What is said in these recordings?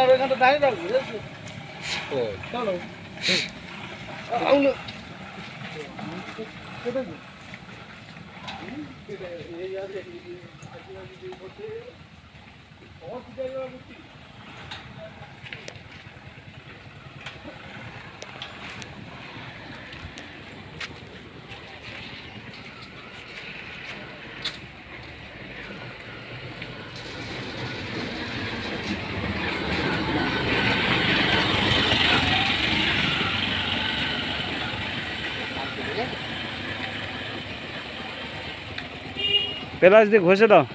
আর ওইখানটা দাঁড়িয়ে থাকবো চলো পেলাস দিয়ে ঘষে দাও।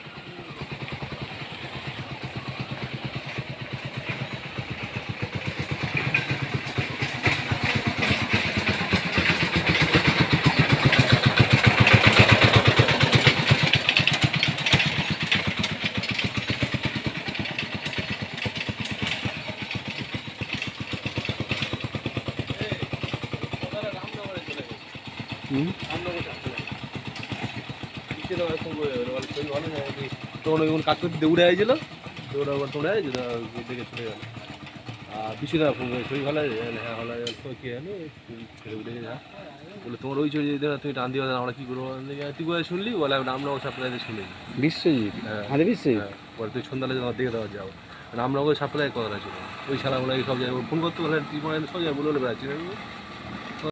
তখন ওই কাজ করতে দৌড়ে আসছিল, দৌড়ে আবার দৌড়ে দেখে চলে গেল। আর বিশুদা ফোন করে শরীর ভালো আছে? হ্যাঁ ভালো আছে। কে জানি ছেলে উঠে যা বলে তোমার ওই চলে যেতে তুমি টান দিয়ে আমরা কী করবো? তুই কোথায় শুনলি? বলে আমরাও সাপ্লাইতে শুনেছি। বিশ্বজিৎ? হ্যাঁ বিশ্বজিৎ। পরে তুই সন্ধ্যালে তোমার দেখে দেওয়া যাও, মানে আমরা ওই সাপ্লাই কথা ছিল। ওই শালাগুলো সব জায়গায় ফোন করতে বলে তুই সব জায়গায় বলে বেড়াচ্ছি।